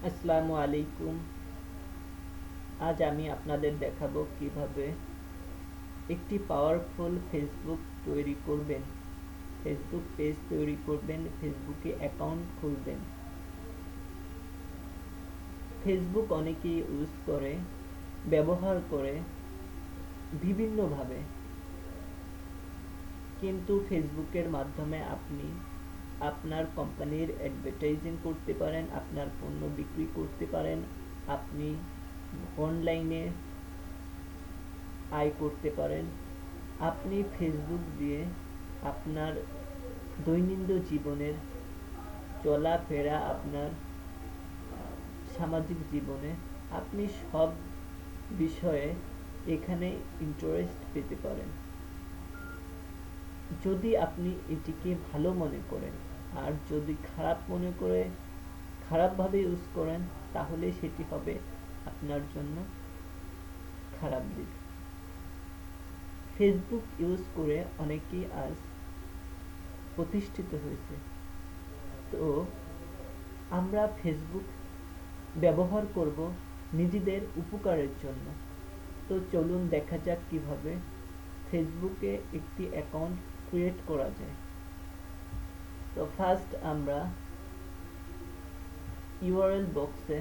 আসসালামু আলাইকুম। আজ আমি আপনাদের দেখাবো কিভাবে একটি পাওয়ারফুল ফেসবুক তৈরি করবেন, ফেসবুক পেজ তৈরি করবেন, ফেসবুকে অ্যাকাউন্ট খুলবেন। ফেসবুক অনেকেই ইউজ করে, ব্যবহার করে বিভিন্নভাবে, কিন্তু ফেসবুকের মাধ্যমে আপনি আপনার কোম্পানির অ্যাডভার্টাইজিং করতে পারেন, আপনার পণ্য বিক্রি করতে পারেন, আপনি অনলাইনে আয় করতে পারেন। আপনি ফেসবুক দিয়ে আপনার দৈনন্দিন জীবনের চলাফেরা, আপনার সামাজিক জীবনে আপনি সব বিষয়ে এখানে ইন্টারেস্ট পেতে পারেন। যদি আপনি এটিকে ভালো মনে করেন, আর যদি খারাপ মনে করে খারাপভাবে ইউজ করেন, তাহলে সেটি হবে আপনার জন্য খারাপ দিক। ফেসবুক ইউজ করে অনেকেই আজ প্রতিষ্ঠিত হয়েছে। তো আমরা ফেসবুক ব্যবহার করব নিজেদের উপকারের জন্য। তো চলুন দেখা যাক কিভাবে ফেসবুকে একটি অ্যাকাউন্ট ক্রিয়েট করা যায়। তো ফার্স্ট আমরা ইউআরএল বক্সে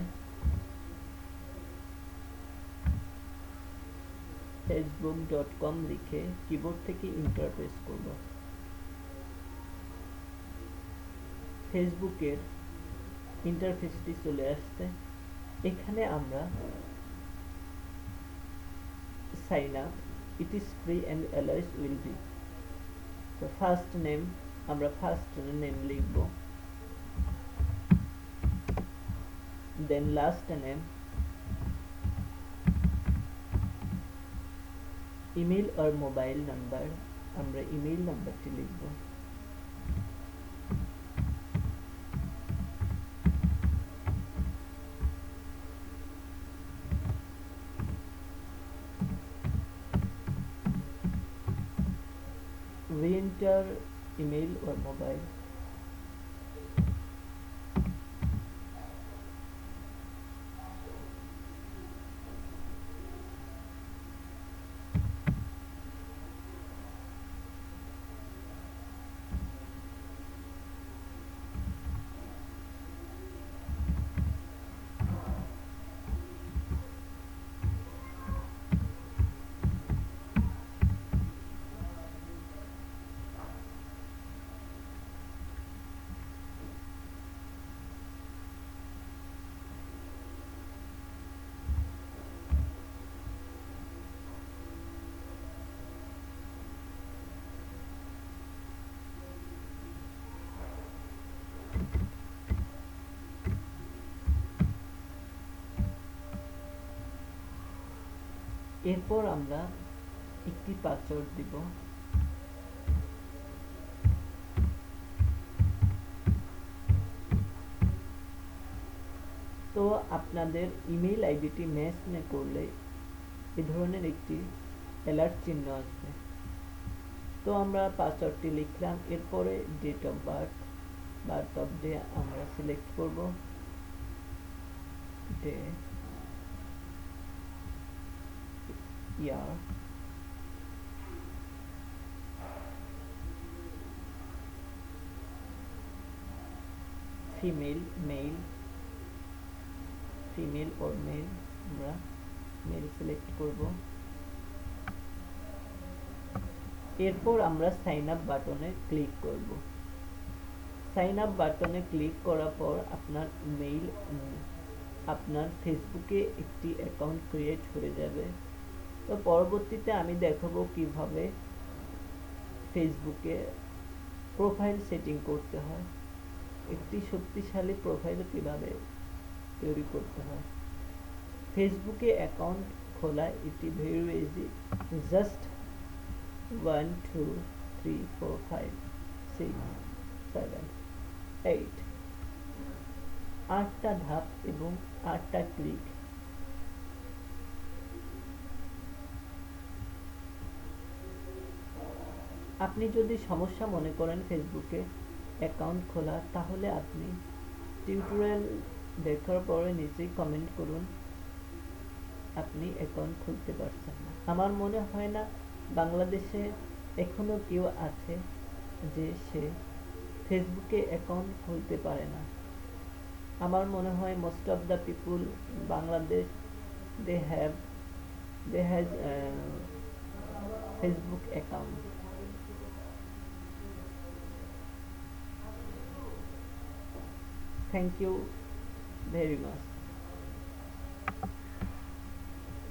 facebook.com লিখে কিবোর্ড থেকে এন্টার প্রেস করব। ফেসবুকের ইন্টারফেসটি চলে আসছে। এখানে আমরা sign up, it is free and allows will be. তো ফার্স্ট নেম, আমরা ফার্স্ট নেম লিখব, দেন লাস্ট নেম, ইমেল আর মোবাইল নাম্বার, আমরা ইমেল নাম্বারটি লিখব। re-enter email or mobile, এরপর আমরা একটি পাসওয়ার্ড দিব। তো আপনাদের ইমেল আইডিটি ম্যাচ না করলে এ ধরনের একটি অ্যালার্ট চিহ্ন আসবে। তো আমরা পাসওয়ার্ডটি লিখলাম। এরপরে date of birth, birth of day আমরা সিলেক্ট করব, day, year, female, male, female or male, আমরা মেল সিলেক্ট করব। এরপর আমরা সাইন আপ বাটনে ক্লিক করব। সাইন আপ বাটনে ক্লিক করার পর আপনার মেইল, আপনার ফেসবুকে একটি অ্যাকাউন্ট ক্রিয়েট হয়ে যাবে। তো পরবর্তীতে আমি দেখাবো কিভাবে ফেসবুকে প্রোফাইল সেটিং করতে হয়, একটি শক্তিশালী প্রোফাইল কিভাবে তৈরি করতে হয়। ফেসবুকে অ্যাকাউন্ট খোলা এটি ভেরি ইজি, জাস্ট 1 2 3 4 5 6 7 8 আটটা ধাপ এবং আটটা ক্লিক। আপনি যদি সমস্যা মনে করেন ফেসবুকে অ্যাকাউন্ট খোলা, তাহলে আপনি টিউটোরিয়াল দেখার পরে নিচেই কমেন্ট করুন আপনি অ্যাকাউন্ট খুলতে পারছেন না। আমার মনে হয় না বাংলাদেশে এখনো কেউ আছে যে সে ফেসবুকে অ্যাকাউন্ট খুলতে পারে না। আমার মনে হয় most of the people Bangladesh they have they has Facebook account. Thank you very much.